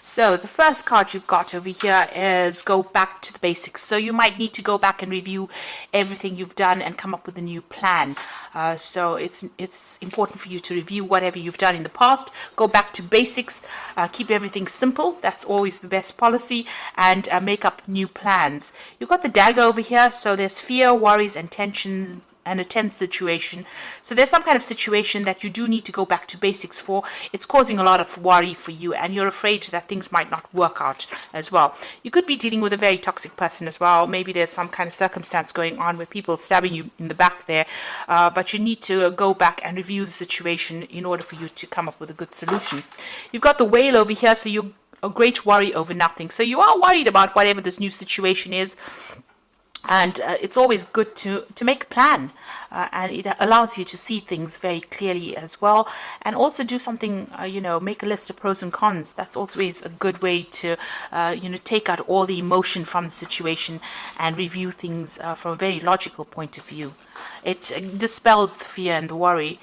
So the first card you've got over here is go back to the basics. So you might need to go back and review everything you've done and come up with a new plan. So it's important for you to review whatever you've done in the past. Go back to basics. Keep everything simple. That's always the best policy. And make up new plans. You've got the dagger over here. So there's fear, worries, and tension and a tense situation. So there's some kind of situation that you do need to go back to basics for. It's causing a lot of worry for you, and you're afraid that things might not work out as well. You could be dealing with a very toxic person as well. Maybe there's some kind of circumstance going on where people are stabbing you in the back there, but you need to go back and review the situation in order for you to come up with a good solution. You've got the whale over here, so you're a great worry over nothing. So you are worried about whatever this new situation is. And it's always good to make a plan, and it allows you to see things very clearly as well, and also do something, make a list of pros and cons. That's always a good way to, take out all the emotion from the situation and review things from a very logical point of view. It dispels the fear and the worry.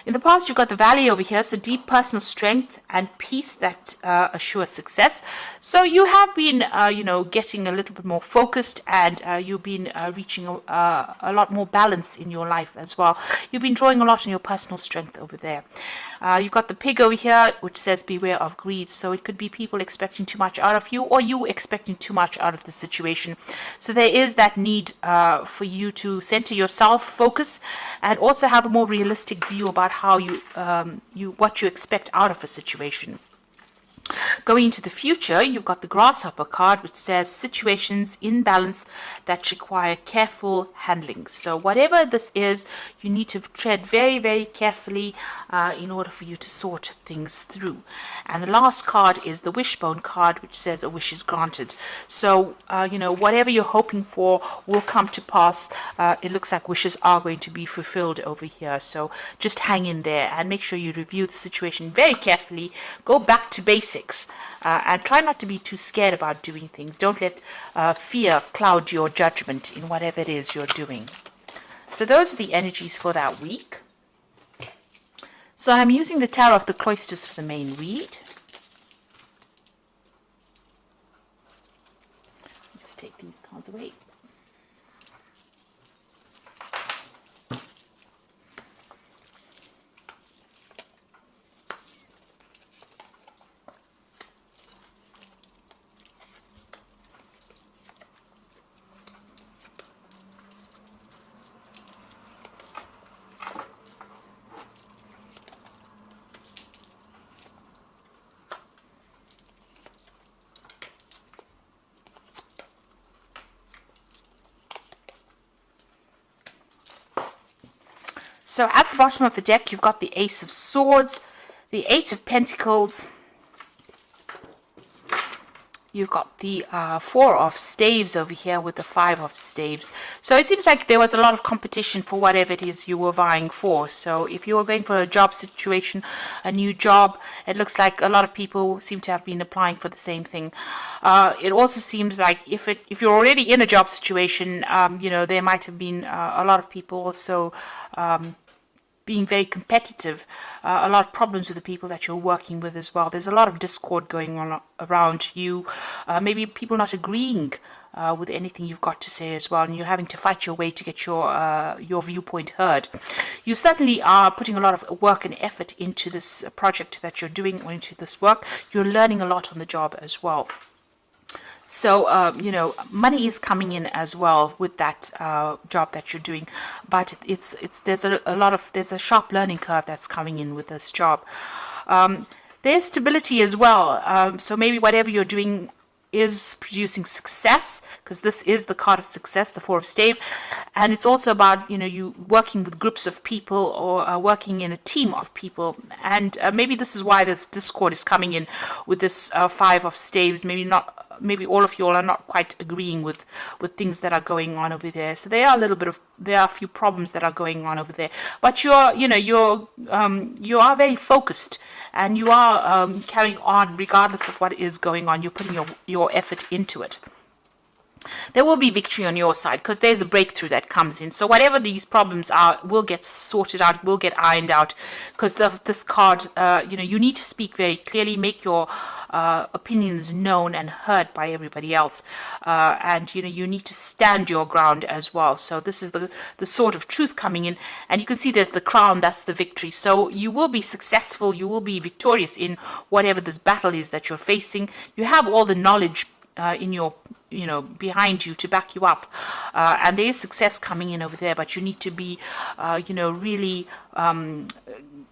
In the past, you've got the Valley over here, so deep personal strength and peace that assure success. So you have been, getting a little bit more focused, and you've been reaching a lot more balance in your life as well. You've been drawing a lot on your personal strength over there. You've got the pig over here, which says beware of greed. So it could be people expecting too much out of you, or you expecting too much out of the situation. So there is that need for you to center yourself, focus, and also have a more realistic view about how what you expect out of a situation. Going into the future, you've got the grasshopper card, which says situations in balance that require careful handling. So whatever this is, you need to tread very, very carefully in order for you to sort things through. And the last card is the wishbone card, which says a wish is granted. So, whatever you're hoping for will come to pass. It looks like wishes are going to be fulfilled over here. So just hang in there and make sure you review the situation very carefully. Go back to basics. And try not to be too scared about doing things. Don't let fear cloud your judgment in whatever it is you're doing. So those are the energies for that week. So I'm using the Tarot of the Cloisters for the main read. Just take these cards away. So at the bottom of the deck, you've got the Ace of Swords, the Eight of Pentacles, you've got the Four of Staves over here with the Five of Staves. So it seems like there was a lot of competition for whatever it is you were vying for. So if you were going for a job situation, a new job, it looks like a lot of people seem to have been applying for the same thing. It also seems like if you're already in a job situation, there might have been a lot of people also being very competitive, a lot of problems with the people that you're working with as well. There's a lot of discord going on around you, maybe people not agreeing with anything you've got to say as well, and you're having to fight your way to get your viewpoint heard. You certainly are putting a lot of work and effort into this project that you're doing, or into this work. You're learning a lot on the job as well. So, money is coming in as well with that job that you're doing, but there's a sharp learning curve that's coming in with this job. There's stability as well. So maybe whatever you're doing is producing success, because this is the card of success, the Four of Stave, and it's also about you working with groups of people, or working in a team of people, and maybe this is why this discord is coming in with this Five of Staves. Maybe all of you all are not quite agreeing with things that are going on over there. So there are a few problems that are going on over there. But you are very focused, and you are carrying on regardless of what is going on. You're putting your effort into it. there will be victory on your side because there's a breakthrough that comes in. So whatever these problems are will get sorted out, will get ironed out, because this card, you need to speak very clearly, make your opinions known and heard by everybody else, and you need to stand your ground as well. So this is the sort of truth coming in, and you can see there's the crown, that's the victory. So you will be successful, you will be victorious in whatever this battle is that you're facing. You have all the knowledge in your behind you to back you up, and there is success coming in over there, but you need to be really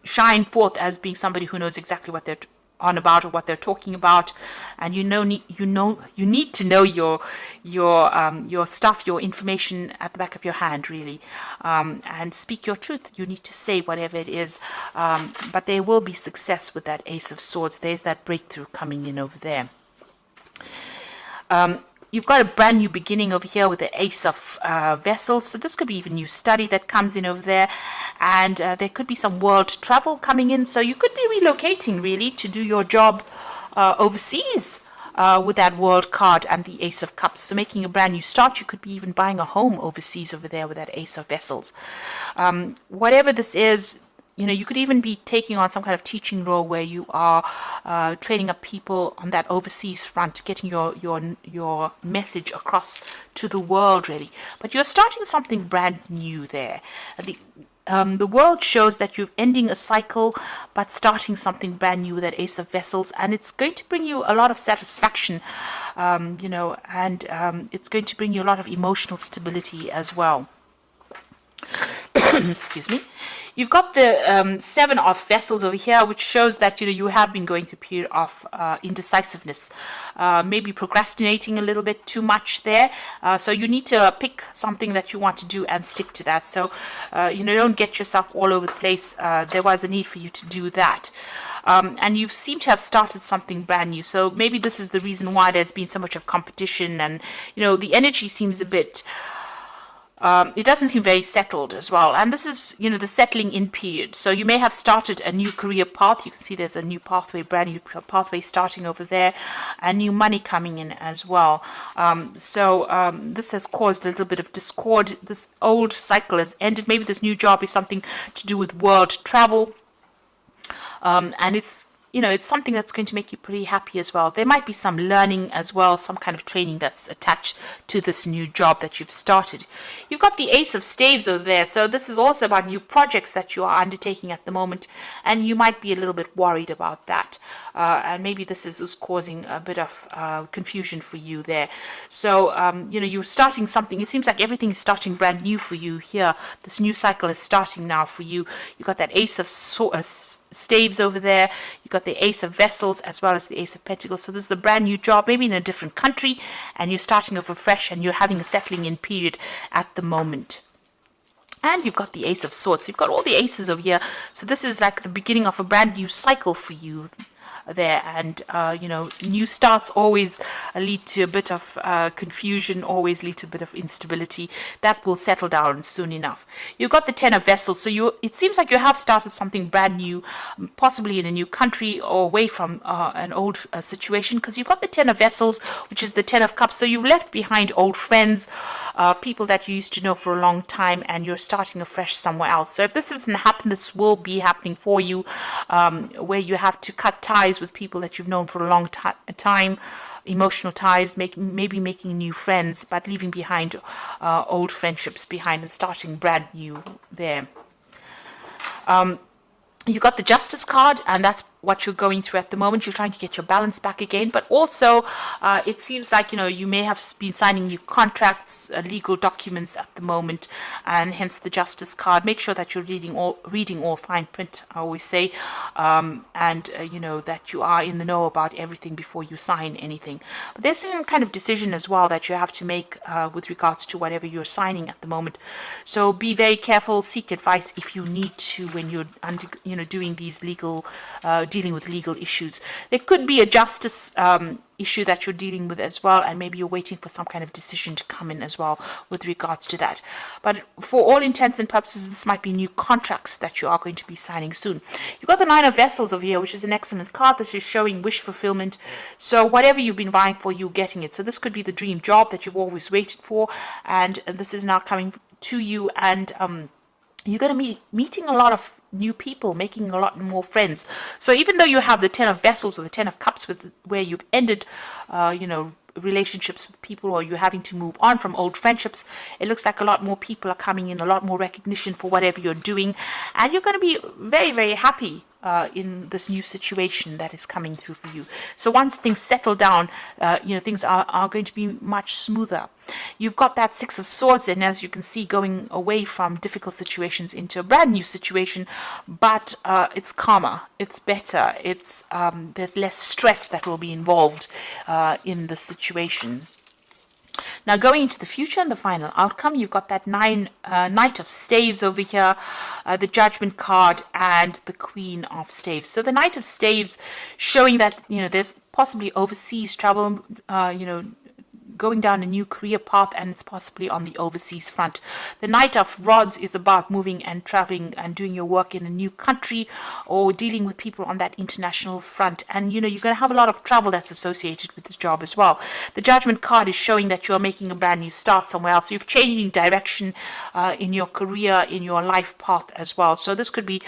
shine forth as being somebody who knows exactly what they're on about or what they're talking about, and you need to know your stuff, your information at the back of your hand, really, and speak your truth. You need to say whatever it is, but there will be success with that Ace of Swords. There's that breakthrough coming in over there. You've got a brand new beginning over here with the Ace of Vessels. So this could be even new study that comes in over there. And there could be some world travel coming in. So you could be relocating, really, to do your job overseas with that world card and the Ace of Cups. So making a brand new start. You could be even buying a home overseas over there with that Ace of Vessels. Whatever this is, you could even be taking on some kind of teaching role where you are training up people on that overseas front, getting your message across to the world, really. But you're starting something brand new there. The world shows that you're ending a cycle, but starting something brand new with that Ace of Vessels, and it's going to bring you a lot of satisfaction, and it's going to bring you a lot of emotional stability as well. Excuse me. You've got the Seven of Vessels over here, which shows that you have been going through a period of indecisiveness, maybe procrastinating a little bit too much there. So you need to pick something that you want to do and stick to that. So don't get yourself all over the place. There was a need for you to do that. And you seem to have started something brand new. So maybe this is the reason why there's been so much of competition, and the energy seems a bit. It doesn't seem very settled as well. And this is, the settling in period. So you may have started a new career path. You can see there's a new pathway, brand new pathway starting over there, and new money coming in as well. This has caused a little bit of discord. This old cycle has ended. Maybe this new job is something to do with world travel. And it's something that's going to make you pretty happy as well. There might be some learning as well, some kind of training that's attached to this new job that you've started. You've got the Ace of Staves over there. So this is also about new projects that you are undertaking at the moment, and you might be a little bit worried about that. And maybe this is causing a bit of confusion for you there. So, you're starting something. It seems like everything is starting brand new for you here. This new cycle is starting now for you. You've got that Ace of Staves over there. You've got the Ace of Vessels as well as the Ace of Pentacles. So this is a brand new job, maybe in a different country, and you're starting off afresh, and you're having a settling in period at the moment. And you've got the Ace of Swords. So you've got all the aces over here. So this is like the beginning of a brand new cycle for you there. And new starts always lead to a bit of confusion, always lead to a bit of instability. That will settle down soon enough. You've got the Ten of Vessels. So it seems like you have started something brand new, possibly in a new country or away from an old situation, because you've got the Ten of Vessels, which is the Ten of Cups. So you've left behind old friends, people that you used to know for a long time, and you're starting afresh somewhere else. So if this doesn't happen, this will be happening for you, where you have to cut ties with people that you've known for a long time, emotional ties, maybe making new friends, but leaving behind old friendships behind and starting brand new there. You got the Justice card, and that's what you're going through at the moment. You're trying to get your balance back again, but also it seems like you may have been signing new contracts, legal documents at the moment, and hence the Justice card. Make sure that you're reading all fine print, I always say, and that you are in the know about everything before you sign anything. But there's some kind of decision as well that you have to make with regards to whatever you're signing at the moment. So be very careful. Seek advice if you need to when you're doing these legal dealing with legal issues. There could be a justice issue that you're dealing with as well, and maybe you're waiting for some kind of decision to come in as well with regards to that. But for all intents and purposes, this might be new contracts that you are going to be signing soon. You've got the Nine of Vessels over here, which is an excellent card. This is showing wish fulfillment. So whatever you've been vying for, you're getting it. So this could be the dream job that you've always waited for, and this is now coming to you, and you're going to be meeting a lot of new people, making a lot more friends. So even though you have the Ten of Vessels or the Ten of Cups, where you've ended, relationships with people, or you're having to move on from old friendships, it looks like a lot more people are coming in, a lot more recognition for whatever you're doing, and you're going to be very, very happy in this new situation that is coming through for you. So once things settle down, things are going to be much smoother. You've got that Six of Swords, and as you can see, going away from difficult situations into a brand new situation, but it's calmer, it's better, it's there's less stress that will be involved in the situation. Now, going into the future and the final outcome, you've got that Knight of Staves over here, the Judgment card, and the Queen of Staves. So the Knight of Staves showing that, there's possibly overseas travel, going down a new career path, and it's possibly on the overseas front. The Knight of Rods is about moving and traveling and doing your work in a new country, or dealing with people on that international front. And you're going to have a lot of travel that's associated with this job as well. The Judgment card is showing that you're making a brand new start somewhere else. You've changing direction in your career, in your life path as well. So this could be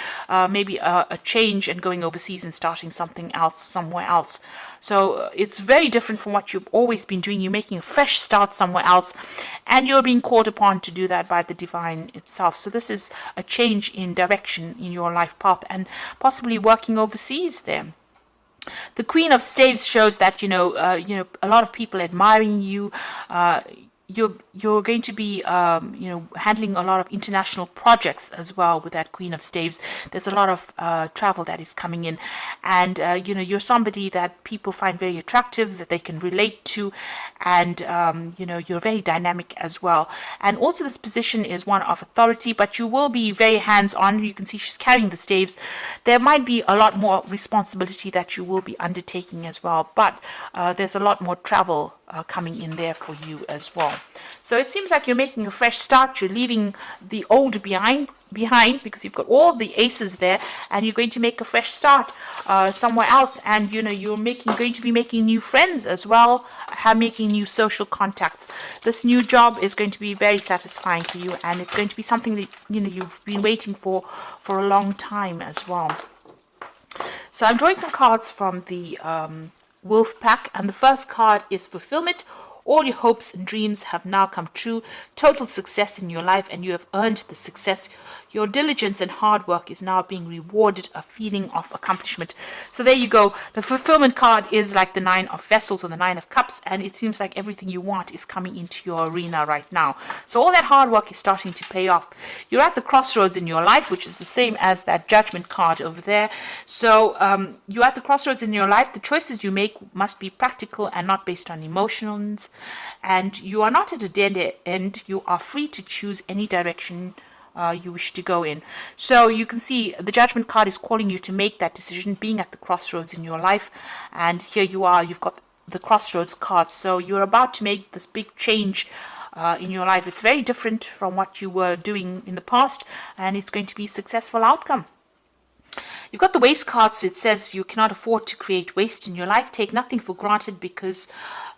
maybe a change and going overseas and starting something else somewhere else. So it's very different from what you've always been doing. You're making a fresh start somewhere else, and you're being called upon to do that by the divine itself. So this is a change in direction in your life path, and possibly working overseas there. The Queen of Staves shows that a lot of people admiring you. You're going to be handling a lot of international projects as well with that Queen of Staves. There's a lot of travel that is coming in, and you're somebody that people find very attractive, that they can relate to, and you're very dynamic as well. And also this position is one of authority, but you will be very hands-on. You can see she's carrying the staves. There might be a lot more responsibility that you will be undertaking as well, but there's a lot more travel coming in there for you as well. So it seems like you're making a fresh start. You're leaving the old behind because you've got all the aces there, and you're going to make a fresh start somewhere else. And you're going to be making new friends as well, making new social contacts. This new job is going to be very satisfying for you, and it's going to be something that you've been waiting for a long time as well. So I'm drawing some cards from the Wolf pack, and the first card is Fulfillment. All your hopes and dreams have now come true. Total success in your life, and you have earned the success. Your diligence and hard work is now being rewarded, a feeling of accomplishment. So there you go. The Fulfillment card is like the Nine of Vessels or the Nine of Cups, and it seems like everything you want is coming into your arena right now. So all that hard work is starting to pay off. You're at the crossroads in your life, which is the same as that Judgment card over there. So you're at the crossroads in your life. The choices you make must be practical and not based on emotions. And you are not at a dead end. You are free to choose any direction you wish to go in. So you can see the Judgment card is calling you to make that decision, being at the crossroads in your life. And here you are, you've got the crossroads card. So you're about to make this big change in your life. It's very different from what you were doing in the past, and it's going to be a successful outcome. You've got the Waste card, so it says you cannot afford to create waste in your life. Take nothing for granted, because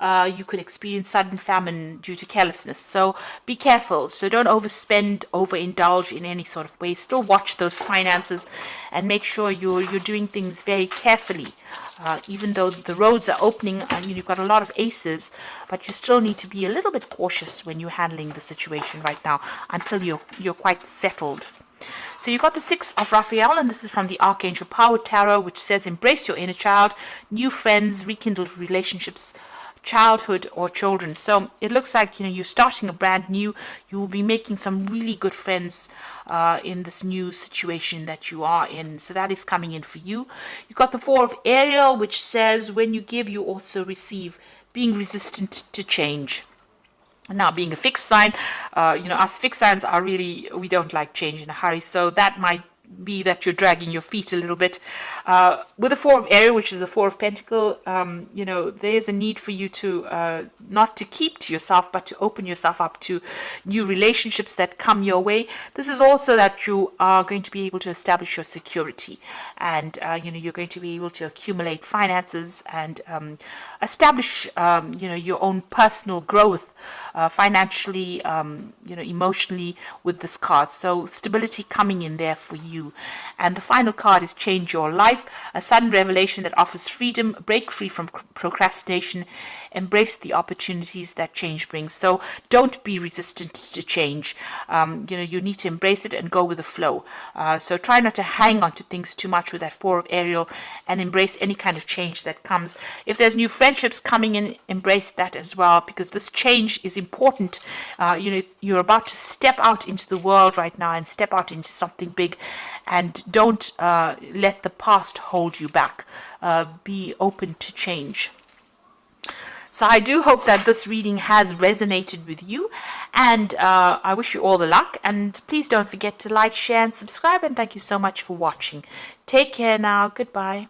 you could experience sudden famine due to carelessness. So be careful. So don't overspend, overindulge in any sort of way. Still watch those finances and make sure you're doing things very carefully. Even though the roads are opening, you've got a lot of aces, but you still need to be a little bit cautious when you're handling the situation right now until you're quite settled. So you've got the Six of Raphael, and this is from the Archangel Power Tarot, which says embrace your inner child, new friends, rekindled relationships, childhood or children. So it looks like you're starting a brand new. You will be making some really good friends in this new situation that you are in. So that is coming in for you. You've got the Four of Ariel, which says when you give, you also receive, being resistant to change. Now, being a fixed sign, us fixed signs are really, we don't like change in a hurry. So that might be that you're dragging your feet a little bit. With the Four of Ariel, which is the Four of Pentacle, you know, there's a need for you to not to keep to yourself, but to open yourself up to new relationships that come your way. This is also that you are going to be able to establish your security, and you know, you're going to be able to accumulate finances and establish you know, your own personal growth financially, you know, emotionally with this card. So stability coming in there for you. And the final card is Change Your Life, a sudden revelation that offers freedom, break free from procrastination, embrace the opportunities that change brings. So don't be resistant to change. You know, you need to embrace it and go with the flow. So try not to hang on to things too much with that Four of Ariel, and embrace any kind of change that comes. If there's new friendships coming in, embrace that as well, because this change is important. You know, you're about to step out into the world right now and step out into something big, and don't let the past hold you back. Be open to change. So I do hope that this reading has resonated with you, and I wish you all the luck. And please don't forget to like, share, and subscribe. And thank you so much for watching. Take care now. Goodbye.